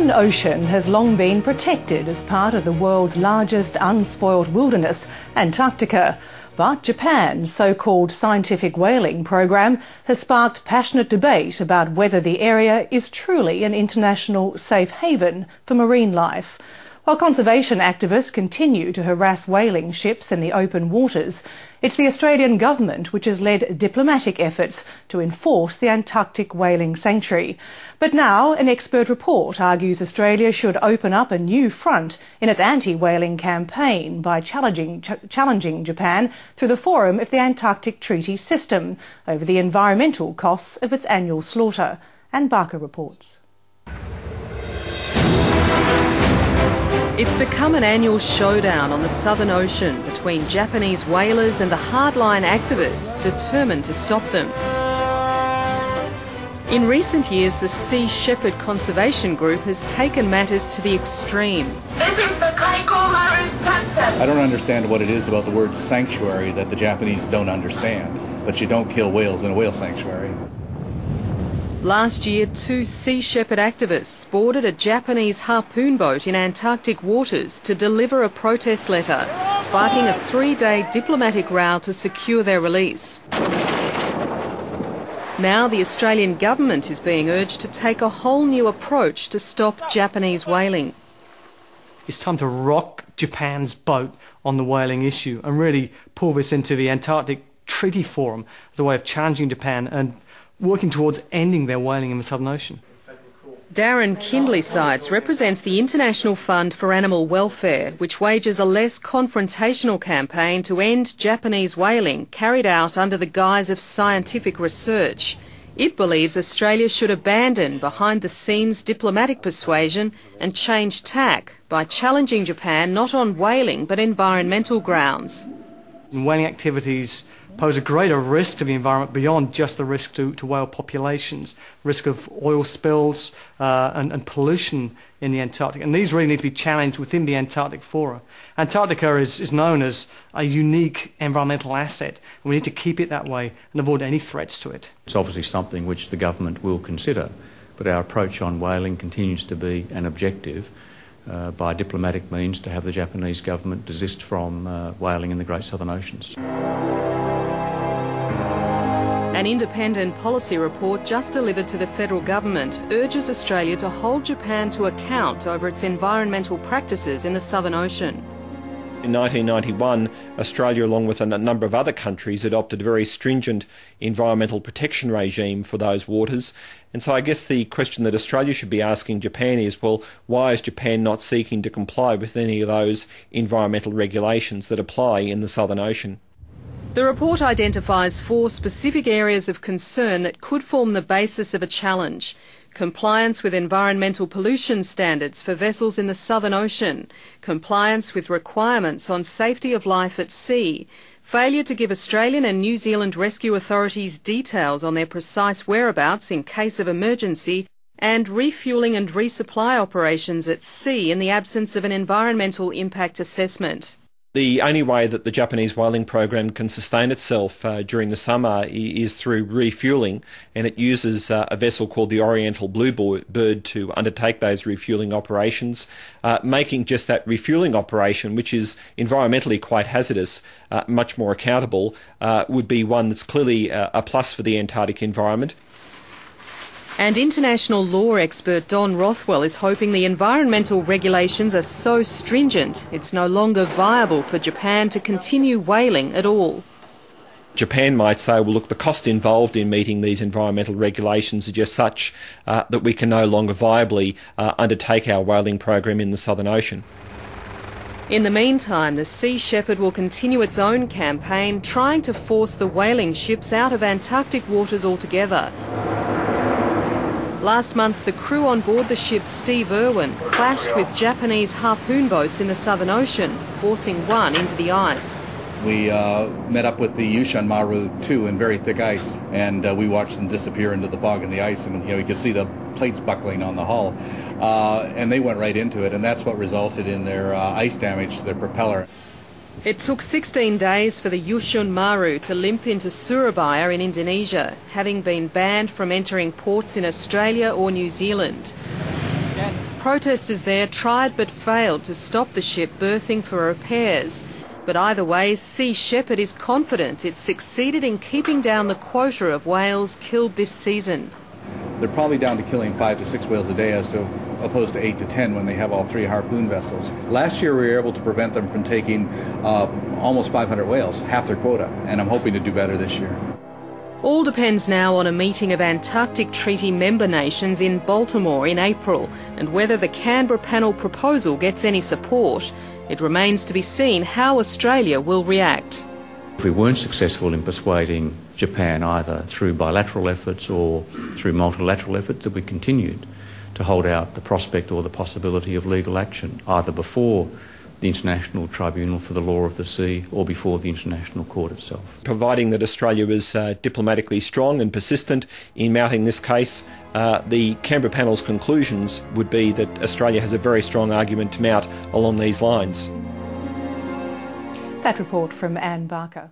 Southern Ocean has long been protected as part of the world's largest unspoilt wilderness, Antarctica. But Japan's so-called scientific whaling program has sparked passionate debate about whether the area is truly an international safe haven for marine life. While conservation activists continue to harass whaling ships in the open waters, it's the Australian government which has led diplomatic efforts to enforce the Antarctic whaling sanctuary. But now an expert report argues Australia should open up a new front in its anti-whaling campaign by challenging Japan through the Forum of the Antarctic Treaty System over the environmental costs of its annual slaughter. Anne Barker reports. It's become an annual showdown on the Southern Ocean between Japanese whalers and the hardline activists determined to stop them. In recent years, the Sea Shepherd Conservation Group has taken matters to the extreme. This is the Kaikomaru's captain. I don't understand what it is about the word sanctuary that the Japanese don't understand, but you don't kill whales in a whale sanctuary. Last year, 2 Sea Shepherd activists boarded a Japanese harpoon boat in Antarctic waters to deliver a protest letter, sparking a 3-day diplomatic row to secure their release. Now the Australian government is being urged to take a whole new approach to stop Japanese whaling. It's time to rock Japan's boat on the whaling issue and really pull this into the Antarctic Treaty Forum as a way of challenging Japan and working towards ending their whaling in the Southern Ocean. Darren Kindley-Sides represents the International Fund for Animal Welfare, which wages a less confrontational campaign to end Japanese whaling carried out under the guise of scientific research. It believes Australia should abandon behind-the-scenes diplomatic persuasion and change tack by challenging Japan not on whaling but environmental grounds. Whaling activities pose a greater risk to the environment beyond just the risk to whale populations, risk of oil spills and pollution in the Antarctic. And these really need to be challenged within the Antarctic Forum. Antarctica is known as a unique environmental asset, and we need to keep it that way and avoid any threats to it. It's obviously something which the government will consider, but our approach on whaling continues to be an objective by diplomatic means to have the Japanese government desist from whaling in the Great Southern Oceans. An independent policy report just delivered to the federal government urges Australia to hold Japan to account over its environmental practices in the Southern Ocean. In 1991, Australia, along with a number of other countries, adopted a very stringent environmental protection regime for those waters. And so I guess the question that Australia should be asking Japan is, well, why is Japan not seeking to comply with any of those environmental regulations that apply in the Southern Ocean? The report identifies 4 specific areas of concern that could form the basis of a challenge: compliance with environmental pollution standards for vessels in the Southern Ocean, compliance with requirements on safety of life at sea, failure to give Australian and New Zealand rescue authorities details on their precise whereabouts in case of emergency, and refuelling and resupply operations at sea in the absence of an environmental impact assessment. The only way that the Japanese whaling program can sustain itself during the summer is through refuelling, and it uses a vessel called the Oriental Bluebird to undertake those refuelling operations. Making just that refuelling operation, which is environmentally quite hazardous, much more accountable, would be one that's clearly a plus for the Antarctic environment. And international law expert Don Rothwell is hoping the environmental regulations are so stringent it's no longer viable for Japan to continue whaling at all. Japan might say, well, look, the cost involved in meeting these environmental regulations are just such that we can no longer viably undertake our whaling program in the Southern Ocean. In the meantime, the Sea Shepherd will continue its own campaign trying to force the whaling ships out of Antarctic waters altogether. Last month, the crew on board the ship Steve Irwin clashed with Japanese harpoon boats in the Southern Ocean, forcing one into the ice. We met up with the Yushan Maru 2 in very thick ice, and we watched them disappear into the fog and the ice, and you could see the plates buckling on the hull, and they went right into it, and that's what resulted in their ice damage to their propeller. It took 16 days for the Yushan Maru to limp into Surabaya in Indonesia, having been banned from entering ports in Australia or New Zealand. Protesters there tried but failed to stop the ship berthing for repairs. But either way, Sea Shepherd is confident it's succeeded in keeping down the quota of whales killed this season. They're probably down to killing 5 to 6 whales a day as opposed to 8 to 10 when they have all 3 harpoon vessels. Last year we were able to prevent them from taking almost 500 whales, half their quota, and I'm hoping to do better this year. All depends now on a meeting of Antarctic Treaty member nations in Baltimore in April and whether the Canberra panel proposal gets any support. It remains to be seen how Australia will react. If we weren't successful in persuading Japan either through bilateral efforts or through multilateral efforts, that we continued to hold out the prospect or the possibility of legal action, either before the International Tribunal for the Law of the Sea or before the International Court itself. Providing that Australia was diplomatically strong and persistent in mounting this case, the Canberra panel's conclusions would be that Australia has a very strong argument to mount along these lines. That report from Anne Barker.